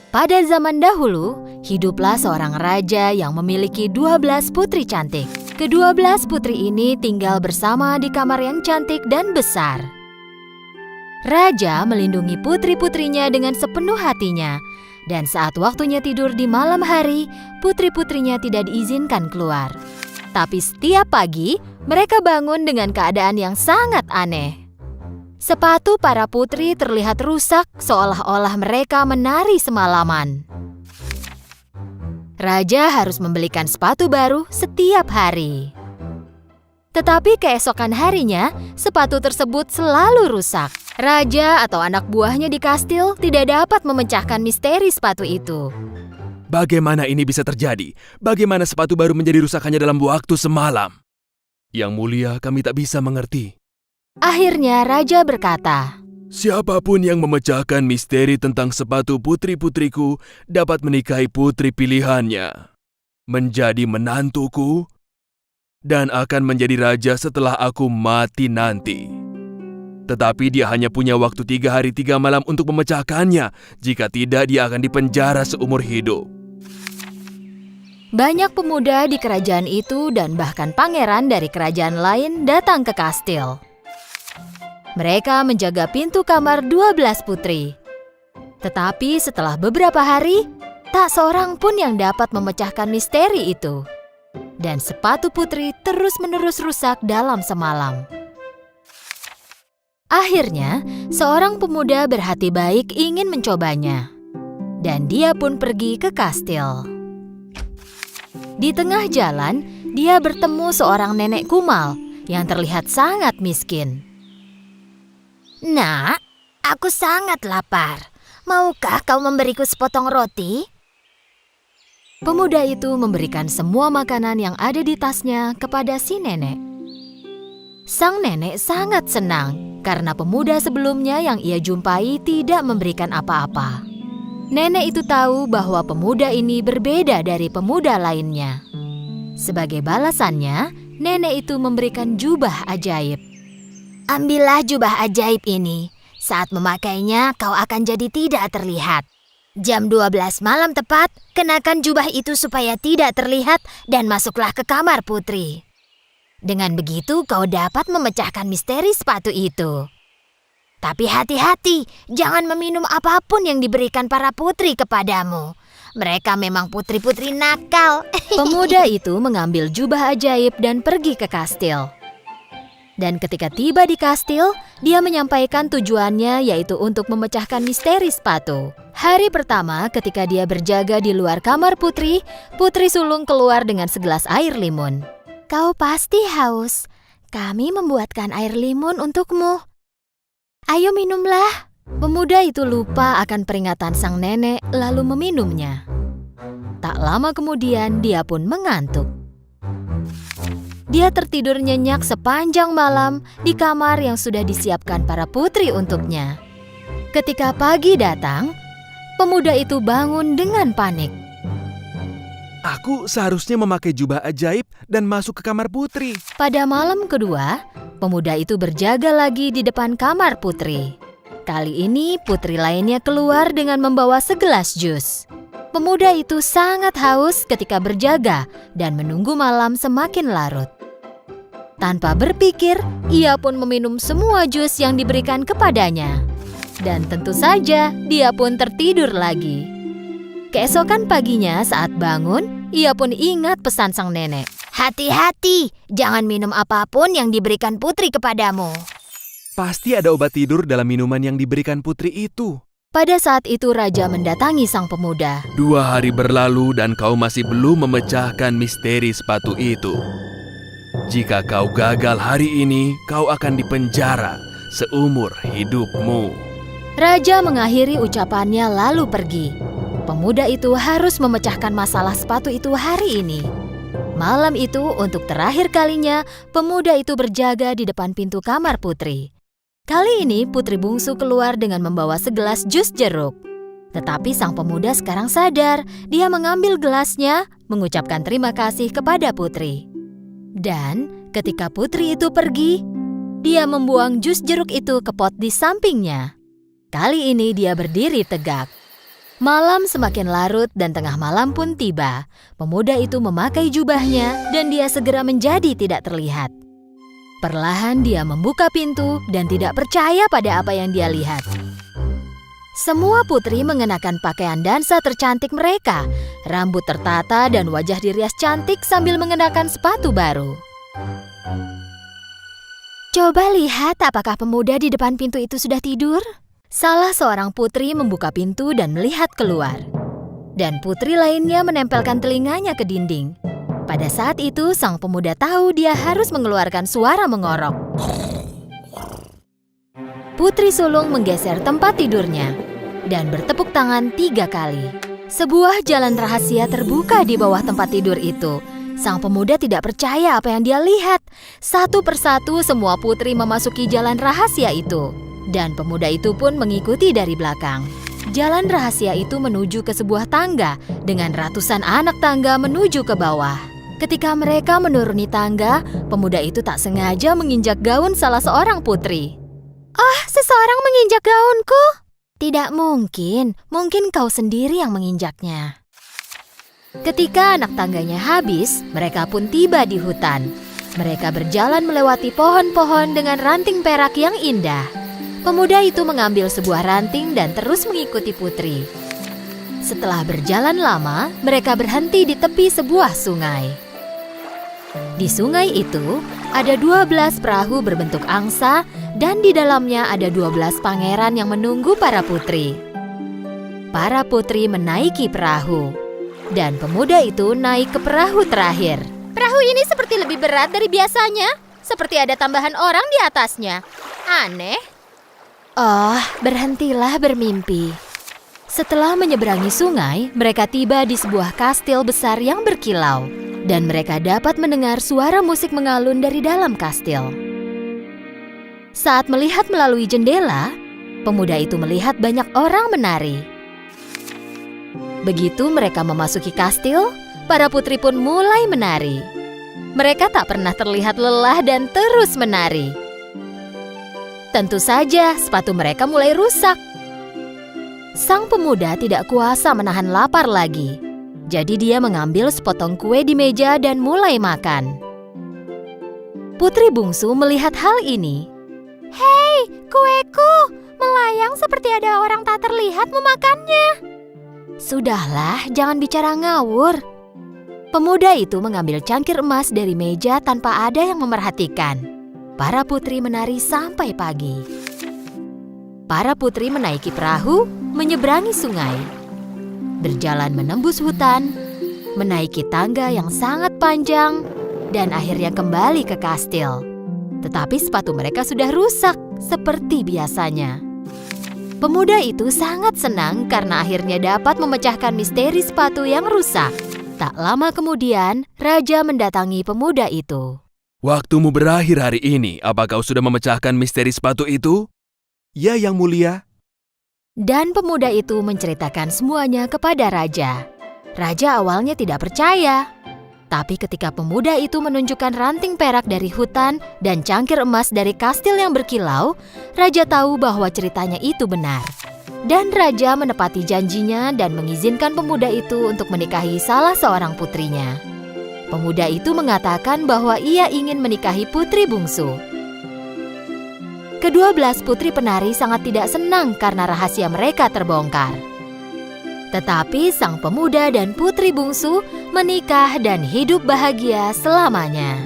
Pada zaman dahulu, hiduplah seorang raja yang memiliki 12 putri cantik. Kedua-belas putri ini tinggal bersama di kamar yang cantik dan besar. Raja melindungi putri-putrinya dengan sepenuh hatinya, dan saat waktunya tidur di malam hari, putri-putrinya tidak diizinkan keluar. Tapi setiap pagi, mereka bangun dengan keadaan yang sangat aneh. Sepatu para putri terlihat rusak seolah-olah mereka menari semalaman. Raja harus membelikan sepatu baru setiap hari. Tetapi keesokan harinya, sepatu tersebut selalu rusak. Raja atau anak buahnya di kastil tidak dapat memecahkan misteri sepatu itu. Bagaimana ini bisa terjadi? Bagaimana sepatu baru menjadi rusakannya dalam waktu semalam? Yang mulia, kami tak bisa mengerti. Akhirnya Raja berkata, Siapapun yang memecahkan misteri tentang sepatu putri-putriku dapat menikahi putri pilihannya, menjadi menantuku, dan akan menjadi raja setelah aku mati nanti. Tetapi dia hanya punya waktu 3 hari 3 malam untuk memecahkannya. Jika tidak, dia akan dipenjara seumur hidup. Banyak pemuda di kerajaan itu dan bahkan pangeran dari kerajaan lain datang ke kastil. Mereka menjaga pintu kamar 12 putri. Tetapi setelah beberapa hari, tak seorang pun yang dapat memecahkan misteri itu. Dan sepatu putri terus-menerus rusak dalam semalam. Akhirnya, seorang pemuda berhati baik ingin mencobanya. Dan dia pun pergi ke kastil. Di tengah jalan, dia bertemu seorang nenek kumal yang terlihat sangat miskin. Nak, aku sangat lapar. Maukah kau memberiku sepotong roti? Pemuda itu memberikan semua makanan yang ada di tasnya kepada si nenek. Sang nenek sangat senang karena pemuda sebelumnya yang ia jumpai tidak memberikan apa-apa. Nenek itu tahu bahwa pemuda ini berbeda dari pemuda lainnya. Sebagai balasannya, nenek itu memberikan jubah ajaib. Ambillah jubah ajaib ini. Saat memakainya, kau akan jadi tidak terlihat. Jam 12 malam tepat, kenakan jubah itu supaya tidak terlihat dan masuklah ke kamar putri. Dengan begitu, kau dapat memecahkan misteri sepatu itu. Tapi hati-hati, jangan meminum apapun yang diberikan para putri kepadamu. Mereka memang putri-putri nakal. Pemuda itu mengambil jubah ajaib dan pergi ke kastil. Dan ketika tiba di kastil, dia menyampaikan tujuannya yaitu untuk memecahkan misteri sepatu. Hari pertama ketika dia berjaga di luar kamar putri, putri sulung keluar dengan segelas air limun. Kau pasti haus. Kami membuatkan air limun untukmu. Ayo minumlah. Pemuda itu lupa akan peringatan sang nenek lalu meminumnya. Tak lama kemudian dia pun mengantuk. Dia tertidur nyenyak sepanjang malam di kamar yang sudah disiapkan para putri untuknya. Ketika pagi datang, pemuda itu bangun dengan panik. Aku seharusnya memakai jubah ajaib dan masuk ke kamar putri. Pada malam kedua, pemuda itu berjaga lagi di depan kamar putri. Kali ini putri lainnya keluar dengan membawa segelas jus. Pemuda itu sangat haus ketika berjaga dan menunggu malam semakin larut. Tanpa berpikir, ia pun meminum semua jus yang diberikan kepadanya. Dan tentu saja, dia pun tertidur lagi. Keesokan paginya saat bangun, ia pun ingat pesan sang nenek. Hati-hati, jangan minum apapun yang diberikan putri kepadamu. Pasti ada obat tidur dalam minuman yang diberikan putri itu. Pada saat itu raja mendatangi sang pemuda. 2 hari berlalu dan kau masih belum memecahkan misteri sepatu itu. Jika kau gagal hari ini, kau akan dipenjara seumur hidupmu. Raja mengakhiri ucapannya lalu pergi. Pemuda itu harus memecahkan masalah sepatu itu hari ini. Malam itu untuk terakhir kalinya, pemuda itu berjaga di depan pintu kamar putri. Kali ini putri bungsu keluar dengan membawa segelas jus jeruk. Tetapi sang pemuda sekarang sadar, dia mengambil gelasnya, mengucapkan terima kasih kepada putri. Dan ketika putri itu pergi, dia membuang jus jeruk itu ke pot di sampingnya. Kali ini dia berdiri tegak. Malam semakin larut dan tengah malam pun tiba. Pemuda itu memakai jubahnya dan dia segera menjadi tidak terlihat. Perlahan dia membuka pintu dan tidak percaya pada apa yang dia lihat. Semua putri mengenakan pakaian dansa tercantik mereka. Rambut tertata dan wajah dirias cantik sambil mengenakan sepatu baru. Coba lihat apakah pemuda di depan pintu itu sudah tidur? Salah seorang putri membuka pintu dan melihat keluar. Dan putri lainnya menempelkan telinganya ke dinding. Pada saat itu, sang pemuda tahu dia harus mengeluarkan suara mengorok. Putri sulung menggeser tempat tidurnya dan bertepuk tangan 3 kali. Sebuah jalan rahasia terbuka di bawah tempat tidur itu. Sang pemuda tidak percaya apa yang dia lihat. Satu persatu semua putri memasuki jalan rahasia itu. Dan pemuda itu pun mengikuti dari belakang. Jalan rahasia itu menuju ke sebuah tangga dengan ratusan anak tangga menuju ke bawah. Ketika mereka menuruni tangga, pemuda itu tak sengaja menginjak gaun salah seorang putri. Oh, seseorang menginjak gaunku? Tidak mungkin, mungkin kau sendiri yang menginjaknya. Ketika anak tangganya habis, mereka pun tiba di hutan. Mereka berjalan melewati pohon-pohon dengan ranting perak yang indah. Pemuda itu mengambil sebuah ranting dan terus mengikuti putri. Setelah berjalan lama, mereka berhenti di tepi sebuah sungai. Di sungai itu, ada 12 perahu berbentuk angsa dan di dalamnya ada 12 pangeran yang menunggu para putri. Para putri menaiki perahu dan pemuda itu naik ke perahu terakhir. Perahu ini seperti lebih berat dari biasanya. Seperti ada tambahan orang di atasnya. Aneh. Oh, berhentilah bermimpi. Setelah menyeberangi sungai, mereka tiba di sebuah kastil besar yang berkilau. Dan mereka dapat mendengar suara musik mengalun dari dalam kastil. Saat melihat melalui jendela, pemuda itu melihat banyak orang menari. Begitu mereka memasuki kastil, para putri pun mulai menari. Mereka tak pernah terlihat lelah dan terus menari. Tentu saja sepatu mereka mulai rusak. Sang pemuda tidak kuasa menahan lapar lagi. Jadi dia mengambil sepotong kue di meja dan mulai makan. Putri bungsu melihat hal ini. Hei, kueku! Melayang seperti ada orang tak terlihat memakannya. Sudahlah, jangan bicara ngawur. Pemuda itu mengambil cangkir emas dari meja tanpa ada yang memerhatikan. Para putri menari sampai pagi. Para putri menaiki perahu, menyeberangi sungai. Berjalan menembus hutan, menaiki tangga yang sangat panjang, dan akhirnya kembali ke kastil. Tetapi sepatu mereka sudah rusak, seperti biasanya. Pemuda itu sangat senang karena akhirnya dapat memecahkan misteri sepatu yang rusak. Tak lama kemudian, raja mendatangi pemuda itu. Waktumu berakhir hari ini. Apa kau sudah memecahkan misteri sepatu itu? Ya, Yang Mulia. Dan pemuda itu menceritakan semuanya kepada raja. Raja awalnya tidak percaya. Tapi ketika pemuda itu menunjukkan ranting perak dari hutan dan cangkir emas dari kastil yang berkilau, raja tahu bahwa ceritanya itu benar. Dan raja menepati janjinya dan mengizinkan pemuda itu untuk menikahi salah seorang putrinya. Pemuda itu mengatakan bahwa ia ingin menikahi putri bungsu. Ke-12 putri penari sangat tidak senang karena rahasia mereka terbongkar. Tetapi sang pemuda dan putri bungsu menikah dan hidup bahagia selamanya.